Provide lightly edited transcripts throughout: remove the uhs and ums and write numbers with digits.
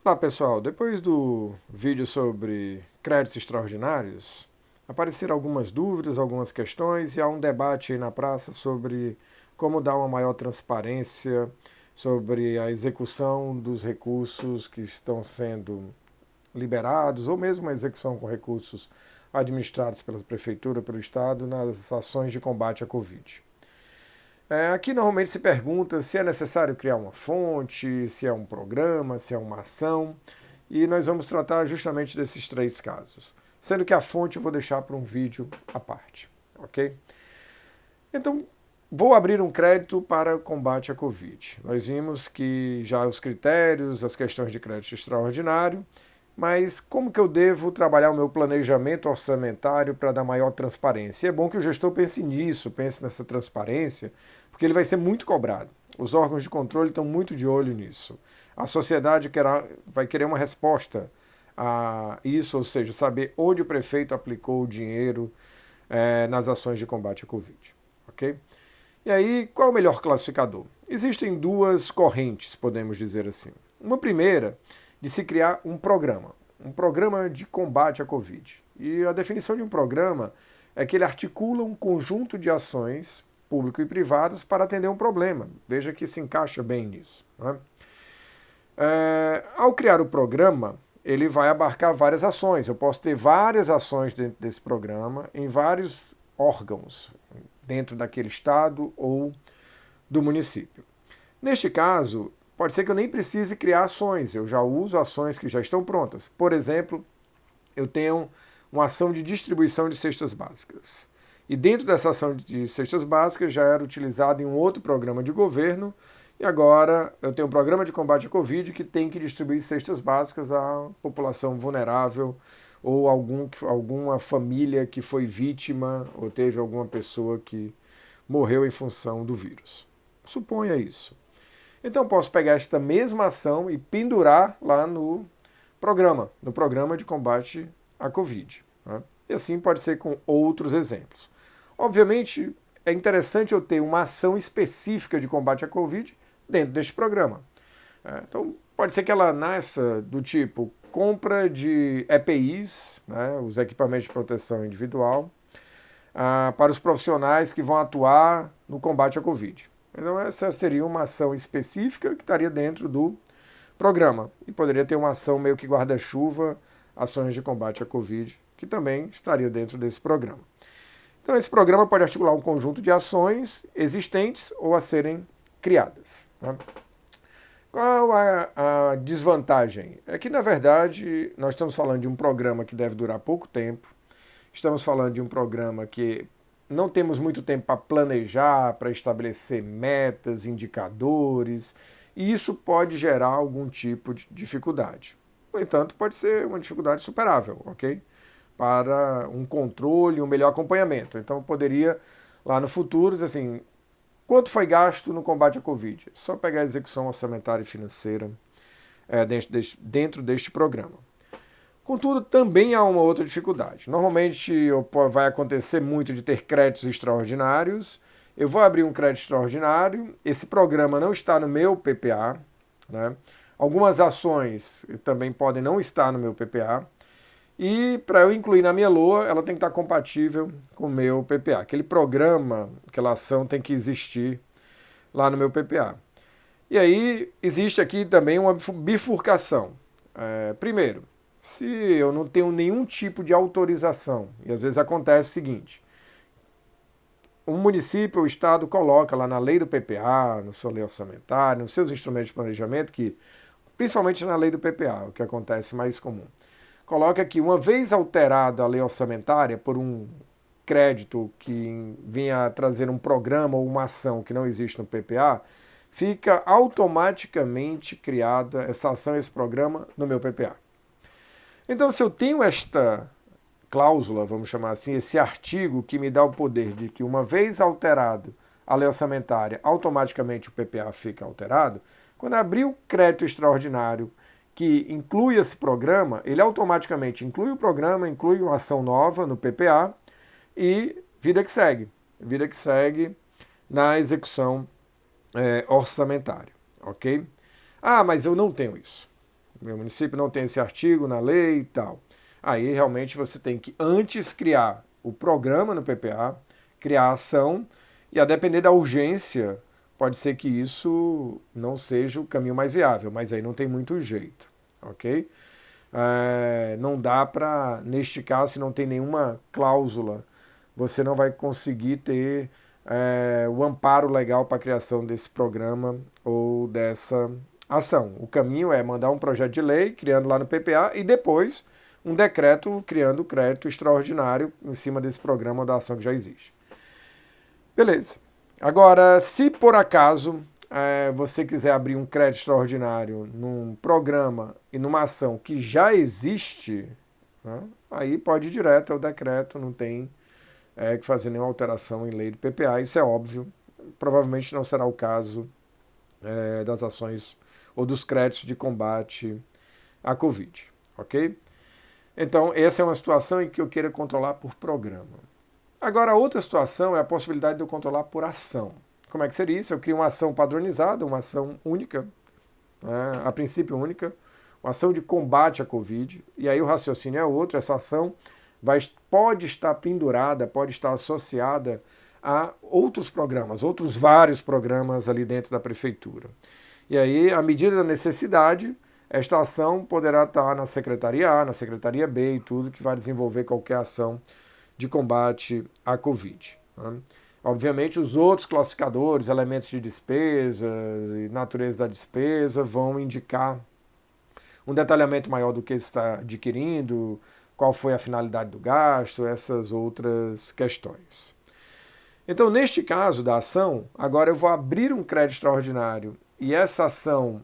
Olá pessoal, depois do vídeo sobre créditos extraordinários, apareceram algumas dúvidas, algumas questões e há um debate aí na praça sobre como dar uma maior transparência sobre a execução dos recursos que estão sendo liberados ou mesmo a execução com recursos administrados pela Prefeitura, pelo Estado, nas ações de combate à Covid. Aqui normalmente se pergunta se é necessário criar uma fonte, se é um programa, se é uma ação, e nós vamos tratar justamente desses três casos, sendo que a fonte eu vou deixar para um vídeo à parte, ok? Então, vou abrir um crédito para combate à Covid. Nós vimos que já os critérios, as questões de crédito extraordinário, mas como que eu devo trabalhar o meu planejamento orçamentário para dar maior transparência? E é bom que o gestor pense nisso, pense nessa transparência, porque ele vai ser muito cobrado. Os órgãos de controle estão muito de olho nisso. A sociedade vai querer uma resposta a isso, ou seja, saber onde o prefeito aplicou o dinheiro nas ações de combate à Covid. Ok? E aí, qual é o melhor classificador? Existem duas correntes, podemos dizer assim. Uma primeira, de se criar um programa de combate à Covid. E a definição de um programa é que ele articula um conjunto de ações público e privadas para atender um problema. Veja que se encaixa bem nisso. Né? Ao criar o programa, ele vai abarcar várias ações. Eu posso ter várias ações dentro desse programa, em vários órgãos, dentro daquele estado ou do município. Neste caso, pode ser que eu nem precise criar ações, eu já uso ações que já estão prontas. Por exemplo, eu tenho uma ação de distribuição de cestas básicas. E dentro dessa ação de cestas básicas já era utilizado em um outro programa de governo, e agora eu tenho um programa de combate à Covid que tem que distribuir cestas básicas à população vulnerável ou alguma família que foi vítima ou teve alguma pessoa que morreu em função do vírus. Suponha isso. Então posso pegar esta mesma ação e pendurar lá no programa de combate à Covid. Né? E assim pode ser com outros exemplos. Obviamente, é interessante eu ter uma ação específica de combate à Covid dentro deste programa. Então, pode ser que ela nasça do tipo compra de EPIs, né, os equipamentos de proteção individual, para os profissionais que vão atuar no combate à Covid. Então essa seria uma ação específica que estaria dentro do programa. E poderia ter uma ação meio que guarda-chuva, ações de combate à Covid, que também estaria dentro desse programa. Então esse programa pode articular um conjunto de ações existentes ou a serem criadas. Né? Qual a desvantagem? É que, na verdade, nós estamos falando de um programa que deve durar pouco tempo, estamos falando de um programa que não temos muito tempo para planejar, para estabelecer metas, indicadores, e isso pode gerar algum tipo de dificuldade. No entanto, pode ser uma dificuldade superável, ok? Para um controle, um melhor acompanhamento. Então, poderia, lá no futuro, dizer assim, quanto foi gasto no combate à Covid? Só pegar a execução orçamentária e financeira dentro deste programa. Contudo, também há uma outra dificuldade. Normalmente vai acontecer muito de ter créditos extraordinários. Eu vou abrir um crédito extraordinário, esse programa não está no meu PPA. Né? Algumas ações também podem não estar no meu PPA. E para eu incluir na minha LOA, ela tem que estar compatível com o meu PPA. Aquele programa, aquela ação tem que existir lá no meu PPA. E aí existe aqui também uma bifurcação. Primeiro, se eu não tenho nenhum tipo de autorização, e às vezes acontece o seguinte, o município, o estado coloca lá na lei do PPA, no seu lei orçamentária, nos seus instrumentos de planejamento, que principalmente na lei do PPA, o que acontece mais comum, coloca que uma vez alterada a lei orçamentária por um crédito que vinha trazer um programa ou uma ação que não existe no PPA, fica automaticamente criada essa ação, esse programa no meu PPA. Então, se eu tenho esta cláusula, vamos chamar assim, esse artigo que me dá o poder de que uma vez alterado a lei orçamentária, automaticamente o PPA fica alterado, quando abrir o crédito extraordinário que inclui esse programa, ele automaticamente inclui o programa, inclui uma ação nova no PPA e vida que segue na execução orçamentária, ok? Ah, mas eu não tenho isso. meu município não tem esse artigo na lei e tal. Aí realmente você tem que antes criar o programa no PPA, criar a ação, e a depender da urgência, pode ser que isso não seja o caminho mais viável, mas aí não tem muito jeito, ok? Não dá para, neste caso, se não tem nenhuma cláusula, você não vai conseguir ter o amparo legal para a criação desse programa ou dessa ação. O caminho é mandar um projeto de lei, criando lá no PPA, e depois um decreto criando o crédito extraordinário em cima desse programa ou da ação que já existe. Beleza. Agora, se por acaso você quiser abrir um crédito extraordinário num programa e numa ação que já existe, né, aí pode ir direto ao decreto, não tem que fazer nenhuma alteração em lei do PPA, isso é óbvio. Provavelmente não será o caso das ações ou dos créditos de combate à Covid, ok? Então, essa é uma situação em que eu queira controlar por programa. Agora, a outra situação é a possibilidade de eu controlar por ação. Como é que seria isso? Eu crio uma ação padronizada, uma ação única, a princípio única, uma ação de combate à Covid, e aí o raciocínio é outro, essa ação pode estar pendurada, pode estar associada a outros programas, outros vários programas ali dentro da prefeitura. E aí, à medida da necessidade, esta ação poderá estar na Secretaria A, na Secretaria B e tudo que vai desenvolver qualquer ação de combate à Covid. Né? Obviamente, os outros classificadores, elementos de despesa e natureza da despesa vão indicar um detalhamento maior do que está adquirindo, qual foi a finalidade do gasto, essas outras questões. Então, neste caso da ação, agora eu vou abrir um crédito extraordinário e essa ação,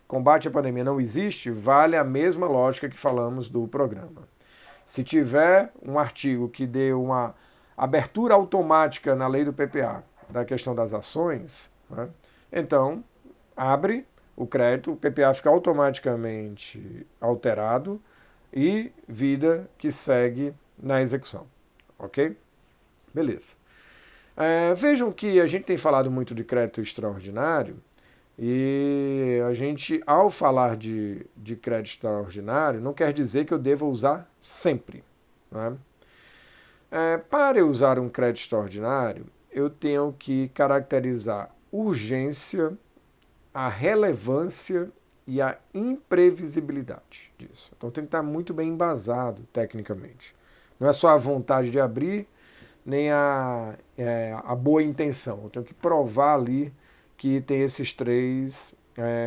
combate à pandemia, não existe, vale a mesma lógica que falamos do programa. Se tiver um artigo que dê uma abertura automática na lei do PPA da questão das ações, né, então abre o crédito, o PPA fica automaticamente alterado e vida que segue na execução. Ok? Beleza. Vejam que a gente tem falado muito de crédito extraordinário e a gente, ao falar de crédito extraordinário, não quer dizer que eu deva usar sempre. Né? Para eu usar um crédito extraordinário, eu tenho que caracterizar urgência, a relevância e a imprevisibilidade disso. Então tem que estar muito bem embasado tecnicamente. Não é só a vontade de abrir, nem a boa intenção. Eu tenho que provar ali que tem esses três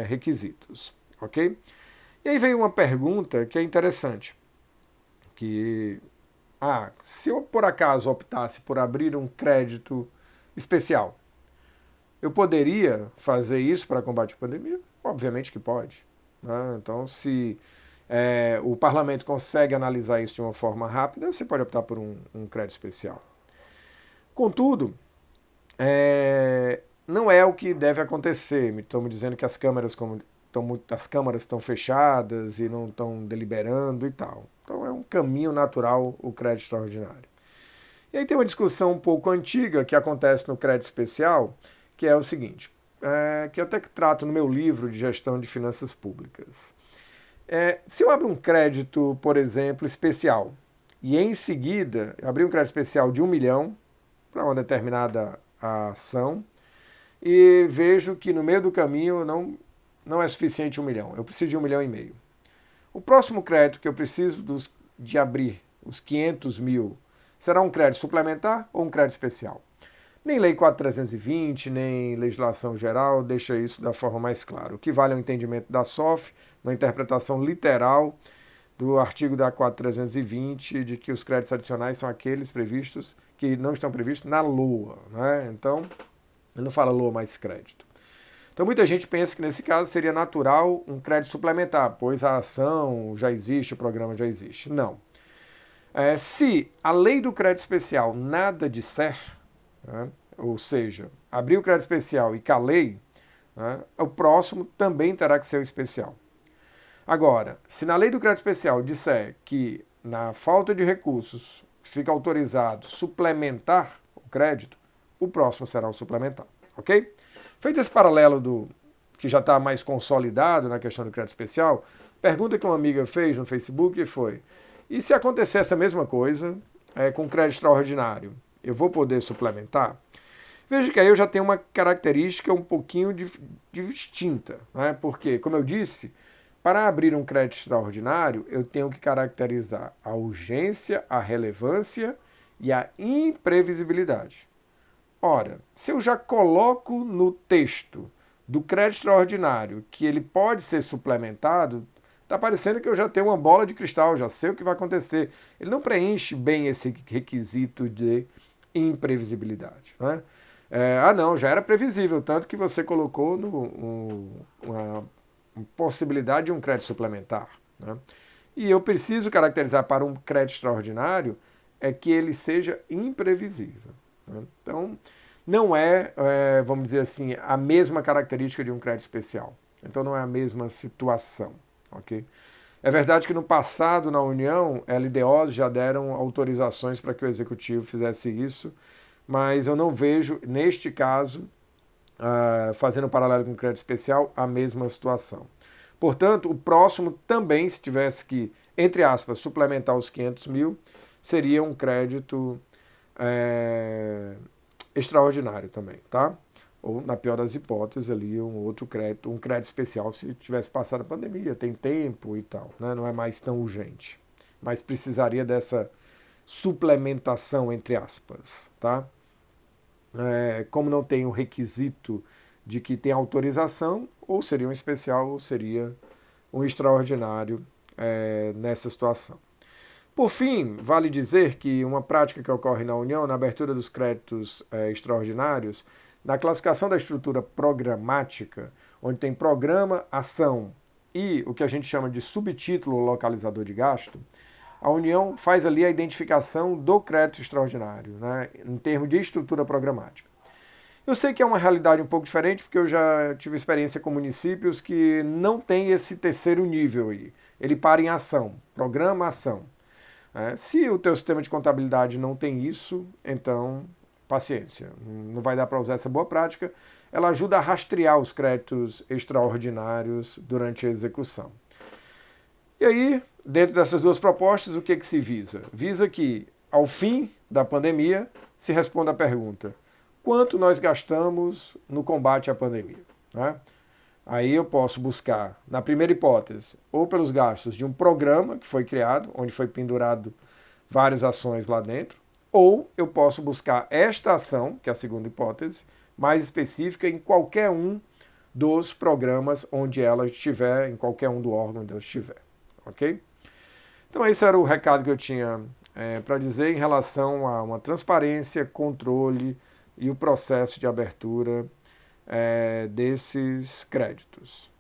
requisitos. Ok? E aí vem uma pergunta que é interessante. Que, se eu por acaso optasse por abrir um crédito especial, eu poderia fazer isso para combate à pandemia? Obviamente que pode. Né? Então, se o parlamento consegue analisar isso de uma forma rápida, você pode optar por um crédito especial. Contudo, não é o que deve acontecer. Estão me dizendo que as câmaras estão fechadas e não estão deliberando e tal. Então é um caminho natural o crédito extraordinário. E aí tem uma discussão um pouco antiga que acontece no crédito especial, que é o seguinte, que eu até trato no meu livro de gestão de finanças públicas. Se eu abro um crédito, por exemplo, especial, e em seguida abrir um crédito especial de 1 milhão para uma determinada ação, e vejo que no meio do caminho não é suficiente 1 milhão, eu preciso de 1,5 milhão. O próximo crédito que eu preciso de abrir, os 500 mil, será um crédito suplementar ou um crédito especial? Nem Lei 4.320, nem legislação geral deixa isso da forma mais clara. O que vale é o entendimento da SOF, uma interpretação literal do artigo da 4.320, de que os créditos adicionais são aqueles previstos que não estão previstos na LOA. Né? Então, ele não fala LOA mais crédito. Então, muita gente pensa que nesse caso seria natural um crédito suplementar, pois a ação já existe, o programa já existe. Não. Se a lei do crédito especial nada disser, né, ou seja, abrir o crédito especial e calei, né, o próximo também terá que ser o especial. Agora, se na lei do crédito especial disser que na falta de recursos fica autorizado suplementar o crédito, o próximo será o suplementar, ok? Feito esse paralelo que já está mais consolidado na questão do crédito especial, pergunta que uma amiga fez no Facebook foi: e se acontecer essa mesma coisa com crédito extraordinário, eu vou poder suplementar? Veja que aí eu já tenho uma característica um pouquinho distinta, né? Porque, como eu disse, para abrir um crédito extraordinário, eu tenho que caracterizar a urgência, a relevância e a imprevisibilidade. Ora, se eu já coloco no texto do crédito extraordinário que ele pode ser suplementado, está parecendo que eu já tenho uma bola de cristal, já sei o que vai acontecer. Ele não preenche bem esse requisito de imprevisibilidade, né? Não, já era previsível, tanto que você colocou uma possibilidade de um crédito suplementar, né? E eu preciso caracterizar para um crédito extraordinário que ele seja imprevisível, né? Então, não vamos dizer assim, a mesma característica de um crédito especial. Então, não é a mesma situação, ok? É verdade que no passado, na União, LDOs já deram autorizações para que o Executivo fizesse isso, mas eu não vejo, neste caso, fazendo um paralelo com o crédito especial, a mesma situação. Portanto, o próximo também, se tivesse que, entre aspas, suplementar os 500 mil, seria um crédito extraordinário também, tá? Ou, na pior das hipóteses, ali um outro crédito, um crédito especial se tivesse passado a pandemia, tem tempo e tal, né? Não é mais tão urgente, mas precisaria dessa suplementação, entre aspas, tá? Como não tem o requisito de que tem autorização, ou seria um especial ou seria um extraordinário nessa situação. Por fim, vale dizer que uma prática que ocorre na União, na abertura dos créditos extraordinários, na classificação da estrutura programática, onde tem programa, ação e o que a gente chama de subtítulo localizador de gasto, a União faz ali a identificação do crédito extraordinário, né, em termos de estrutura programática. Eu sei que é uma realidade um pouco diferente, porque eu já tive experiência com municípios que não tem esse terceiro nível aí. Ele para em ação, programa, ação. Se o teu sistema de contabilidade não tem isso, então paciência, não vai dar para usar essa boa prática. Ela ajuda a rastrear os créditos extraordinários durante a execução. E aí, dentro dessas duas propostas, o que se visa? Visa que, ao fim da pandemia, se responda a pergunta: quanto nós gastamos no combate à pandemia? Né? Aí eu posso buscar, na primeira hipótese, ou pelos gastos de um programa que foi criado, onde foi pendurado várias ações lá dentro, ou eu posso buscar esta ação, que é a segunda hipótese, mais específica em qualquer um dos programas onde ela estiver, em qualquer um do órgão onde ela estiver. Ok? Então esse era o recado que eu tinha para dizer em relação a uma transparência, controle e o processo de abertura desses créditos.